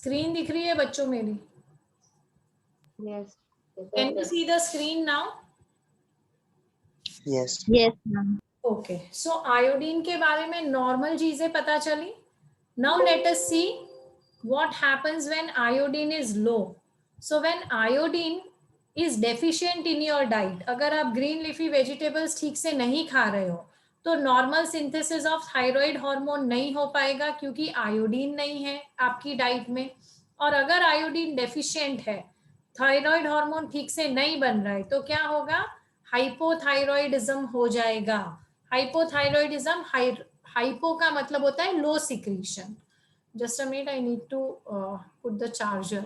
Screen दिख रही है बच्चों मेरी? Yes. Can you see the screen now? Yes. Yes, ma'am. Okay, so iodine के बारे में नॉर्मल चीजें पता चली. Now let us see what happens when iodine is low. So when iodine is deficient in your diet, अगर आप green leafy vegetables ठीक से नहीं खा रहे हो तो normal synthesis of thyroid hormone नहीं हो पाएगा क्योंकि आयोडीन नहीं है आपकी डाइट में. और अगर आयोडीन डेफिशिएंट है, थायराइड हार्मोन ठीक से नहीं बन रहा है, तो क्या होगा? हाइपोथायरॉयडिज्म हो जाएगा. हाइपोथायरॉयडिज्म, हाइपो का मतलब होता है लो secretion. Just a minute, I need to put the charger.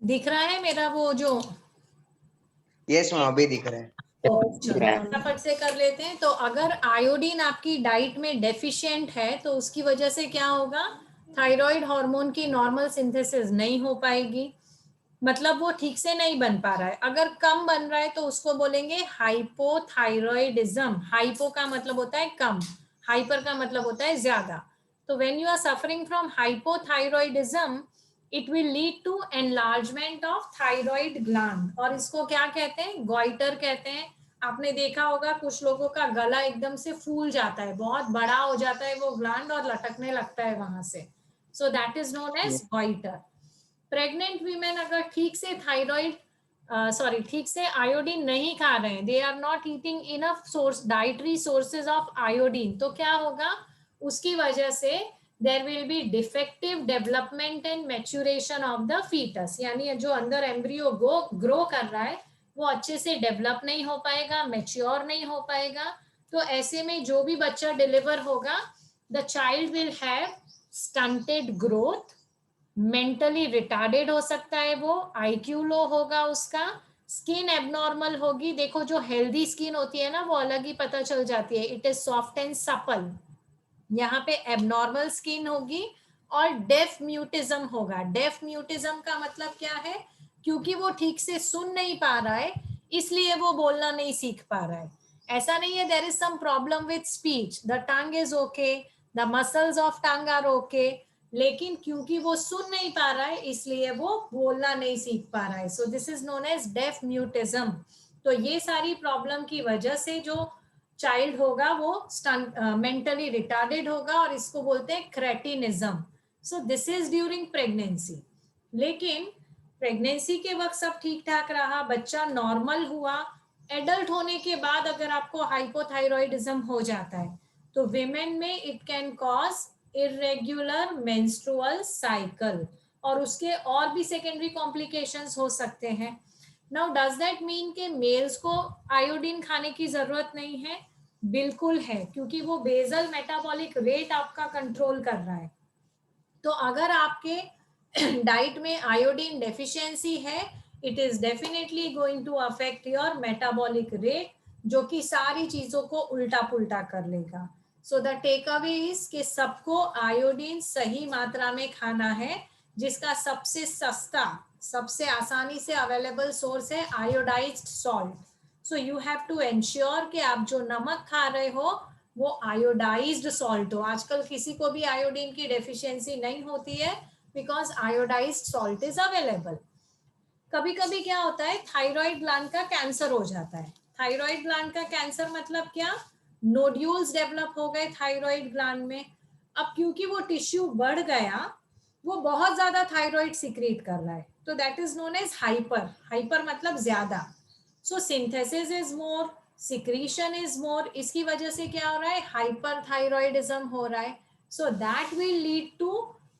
दिख रहा है मेरा वो जो? Yes मैम, अभी दिख रहा है. फटाफट से कर लेते हैं. तो अगर आयोडीन आपकी डाइट में डेफिशिएंट है तो उसकी वजह से क्या होगा? थायराइड हार्मोन की नॉर्मल सिंथेसिस नहीं हो पाएगी, मतलब वो ठीक से नहीं बन पा रहा है. अगर कम बन रहा है तो उसको बोलेंगे हाइपोथायरॉयडिज्म. हाइपो का मतलब होता है कम, हाइपर का मतलब होता है ज्यादा. तो when you are suffering from hypothyroidism, it will lead to enlargement of thyroid gland. और इसको क्या कहते हैं? गॉइटर कहते हैं. आपने देखा होगा कुछ लोगों का गला एकदम से फूल जाता है, बहुत बड़ा हो जाता है वो ग्लैंड और लटकने लगता है वहां से. So that is known as goitre. Pregnant women अगर ठीक से ठीक से आयोडीन नहीं खा रहे हैं, they are not eating enough source dietary sources of iodine, तो क्या होगा? उसकी वजह से there will be defective development and maturation of the foetus. यानी जो अंदर एम्ब्रियो ग्रो कर रहा है वो अच्छे से डेवलप नहीं हो पाएगा, मैच्योर नहीं हो पाएगा. तो ऐसे में जो भी बच्चा डिलीवर होगा, the child will have stunted growth, mentally retarded हो सकता है वो, आईक्यू लो होगा उसका, स्किन एबनॉर्मल होगी. देखो जो हेल्दी स्किन होती है ना वो अलग ही पता चल जाती है, it is soft and supple. यहाँ पे एबनॉर्मल स्किन होगी और डेफ म्यूटिज्म होगा. डेफ म्यूटिज्म का मतलब क्या है? क्योंकि वो ठीक से सुन नहीं पा रहा है इसलिए वो बोलना नहीं सीख पा रहा है. ऐसा नहीं है there is some problem with speech, the tongue is okay, the muscles of tongue are okay, लेकिन क्योंकि वो सुन नहीं पा रहा है इसलिए वो बोलना नहीं सीख पा रहा है. So this is known as deaf mutism. तो ये सारी प्रॉब्लम की वजह से जो चाइल्ड होगा वो मेंटली रिटार्डेड होगा और इसको बोलते हैं cretinism. So this is during pregnancy. लेकिन प्रेगनेंसी के वक्त सब ठीक ठाक रहा, बच्चा नॉर्मल हुआ, एडल्ट होने के बाद अगर आपको हाइपोथायरॉयडिज्म हो जाता है तो विमेन में it can cause irregular menstrual cycle और उसके और भी सेकेंडरी कॉम्प्लिकेशंस हो सकते हैं. नाउ डज दैट मीन के मेल्स को आयोडीन खाने की जरूरत नहीं है? बिल्कुल है, क्योंकि वो बेसल मेटाबॉलिक रेट आपका कंट्रोल कर रहा है. तो अगर आपके डाइट में आयोडीन डेफिशिएंसी है, it is definitely going to affect your metabolic rate, जो कि सारी चीजों को उल्टा पुल्टा कर लेगा. सो द टेक अवे इज कि सबको आयोडीन सही मात्रा में खाना है, जिसका सबसे सस्ता, सबसे आसानी से अवेलेबल सोर्स है iodised salt. So you have to ensure कि आप जो नमक खा रहे हो वो आयोडाइज्ड सॉल्ट हो. आजकल किसी को भी आयोडीन की डेफिशिएंसी नहीं होती है because iodised salt is available. कभी कभी क्या होता है, थायराइड ग्लैंड का कैंसर हो जाता है. थायराइड ग्लैंड का कैंसर मतलब क्या? नोड्यूल्स डेवलप हो गए थायराइड ग्लैंड में. अब क्योंकि वो टिश्यू बढ़ गया, वो बहुत ज्यादा थायराइड सिक्रीट कर रहा है, तो that is known as hyper. Hyper मतलब ज्यादा. So synthesis is more, secretion is more. इसकी वजह से क्या हो रहा है? हाइपरथायरॉयडिज्म हो रहा है. So that will lead to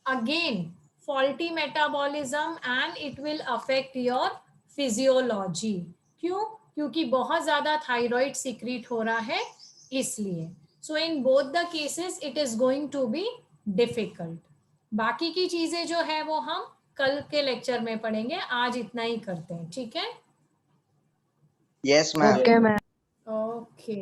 again faulty metabolism and it will affect your physiology. क्यों? क्योंकि बहुत ज्यादा थायराइड सिक्रीट हो रहा है इसलिए. So in both the cases it is going to be difficult. बाकी की चीजें जो है वो हम कल के लेक्चर में पढ़ेंगे, आज इतना ही करते हैं. ठीक है? Yes ma'am. Okay, ma'am. Okay.